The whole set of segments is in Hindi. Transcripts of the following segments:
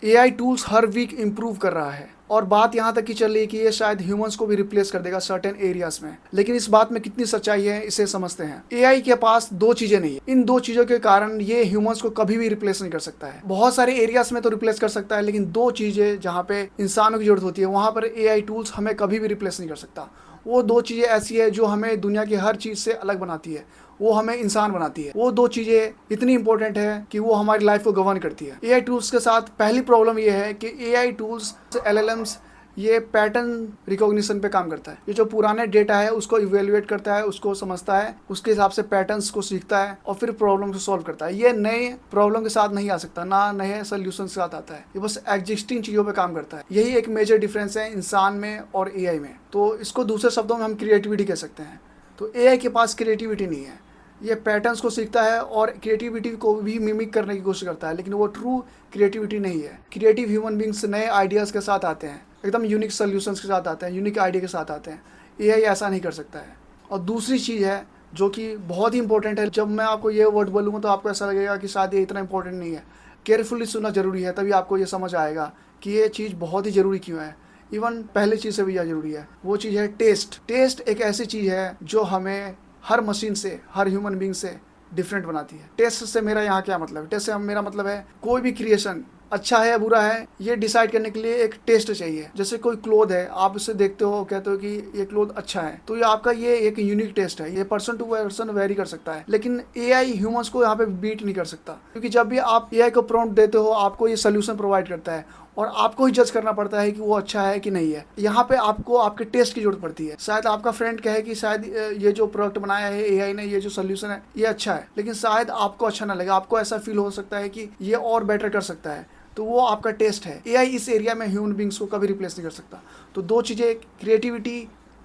एआई टूल्स हर वीक इम्प्रूव कर रहा है और बात यहाँ तक की चल रही है कि ये शायद ह्यूमंस को भी रिप्लेस कर देगा सर्टेन एरियाज में। लेकिन इस बात में कितनी सच्चाई है इसे समझते हैं। एआई के पास दो चीजें नहीं है, इन दो चीजों के कारण ये ह्यूमंस को कभी भी रिप्लेस नहीं कर सकता है। बहुत सारे एरियाज में तो रिप्लेस कर सकता है, लेकिन दो चीजें जहाँ पे इंसानों की जरूरत होती है वहाँ पर एआई टूल्स हमें कभी भी रिप्लेस नहीं कर सकता। वो दो चीज़ें ऐसी है जो हमें दुनिया की हर चीज़ से अलग बनाती है, वो हमें इंसान बनाती है। वो दो चीज़ें इतनी इंपॉर्टेंट है कि वो हमारी लाइफ को गवर्न करती है। एआई टूल्स के साथ पहली प्रॉब्लम ये है कि एआई टूल्स एलएलएम्स ये पैटर्न रिकॉग्निशन पे काम करता है। ये जो पुराने डेटा है उसको इवेल्युएट करता है, उसको समझता है, उसके हिसाब से पैटर्न्स को सीखता है और फिर प्रॉब्लम को सॉल्व करता है। ये नए प्रॉब्लम के साथ नहीं आ सकता, ना नए सोल्यूशन के साथ आता है। ये बस एग्जिस्टिंग चीज़ों पे काम करता है। यही एक मेजर डिफरेंस है इंसान में और एआई में। तो इसको दूसरे शब्दों में हम क्रिएटिविटी कह सकते हैं। तो एआई के पास क्रिएटिविटी नहीं है। ये पैटर्न्स को सीखता है और क्रिएटिविटी को भी मिमिक करने की कोशिश करता है, लेकिन वो ट्रू क्रिएटिविटी नहीं है। क्रिएटिव ह्यूमन बींग्स नए आइडियाज़ के साथ आते हैं, एकदम यूनिक सोल्यूशंस के साथ आते हैं, यूनिक आइडिया के साथ आते हैं। एआई ऐसा नहीं कर सकता है। और दूसरी चीज़ है जो कि बहुत ही इंपॉर्टेंट है, जब मैं आपको ये वर्ड बोलूँगा तो आपको ऐसा लगेगा कि शायद ये इतना इंपॉर्टेंट नहीं है। केयरफुली सुनना ज़रूरी है, तभी आपको ये समझ आएगा कि ये चीज़ बहुत ही ज़रूरी क्यों है। इवन पहले चीज़ से भी ज़्यादा ज़रूरी है। वो चीज़ है टेस्ट। टेस्ट एक ऐसी चीज़ है जो हमें हर मशीन से, हर ह्यूमन बींग से डिफरेंट बनाती है। टेस्ट से मेरा यहाँ क्या मतलब है? टेस्ट से मेरा मतलब है कोई भी क्रिएशन अच्छा है या बुरा है ये डिसाइड करने के लिए एक टेस्ट चाहिए। जैसे कोई क्लोथ है, आप उसे देखते हो, कहते हो कि ये क्लोथ अच्छा है, तो ये आपका ये एक यूनिक टेस्ट है। ये पर्सन टू पर्सन वेरी कर सकता है, लेकिन एआई ह्यूमंस को यहाँ पे बीट नहीं कर सकता, क्योंकि जब भी आप एआई को प्रॉम्प्ट देते हो आपको ये सोल्यूशन प्रोवाइड करता है और आपको ही जज करना पड़ता है कि वो अच्छा है कि नहीं है। यहाँ पे आपको आपके टेस्ट की जरूरत पड़ती है। शायद आपका फ्रेंड कहे कि शायद ये जो प्रोडक्ट बनाया है एआई ने, ये जो सोल्यूशन है ये अच्छा है, लेकिन शायद आपको अच्छा ना लगे, आपको ऐसा फील हो सकता है कि ये और बेटर कर सकता है। तो वो आपका टेस्ट है। एआई इस एरिया में ह्यूमन बींग्स को कभी रिप्लेस नहीं कर सकता। तो दो चीज़ें, क्रिएटिविटी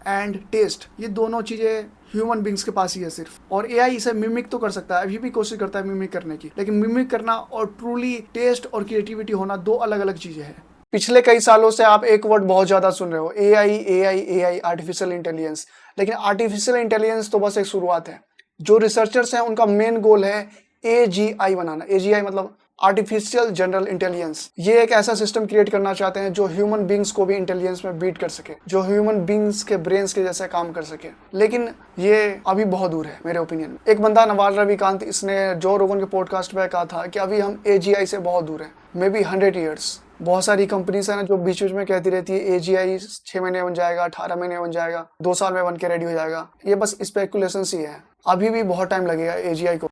एंड टेस्ट, ये दोनों चीज़ें ह्यूमन बींग्स के पास ही है सिर्फ। और एआई इसे मिमिक तो कर सकता है, अभी भी कोशिश करता है मिमिक करने की, लेकिन मिमिक करना और ट्रूली टेस्ट और क्रिएटिविटी होना दो अलग अलग चीज़ें हैं। पिछले कई सालों से आप एक वर्ड बहुत ज़्यादा सुन रहे हो, AI AI AI, artificial intelligence. लेकिन आर्टिफिशियल इंटेलिजेंस तो बस एक शुरुआत है। जो रिसर्चर्स हैं उनका मेन गोल है एजीआई बनाना। एजीआई मतलब आर्टिफिशियल जनरल इंटेलिजेंस। ये एक ऐसा सिस्टम क्रिएट करना चाहते हैं जो ह्यूमन बींग्स को भी इंटेलिजेंस में बीट कर सके, जो ह्यूमन बींग्स के ब्रेन्स के जैसे काम कर सके। लेकिन ये अभी बहुत दूर है मेरे ओपिनियन में। एक बंदा नवाल रविकांत, इसने जो रोगन के पॉडकास्ट में कहा था कि अभी हम एजीआई से बहुत दूर हैं, मे बी 100 ईयर्स। बहुत सारी कंपनीज है ना जो बीच बीच में कहती रहती है एजीआई 6 महीने बन जाएगा, 18 महीने बन जाएगा, 2 साल में बन के रेडी हो जाएगा। ये बस स्पेकुलेशंस ही है, अभी भी बहुत टाइम लगेगा एजीआई को।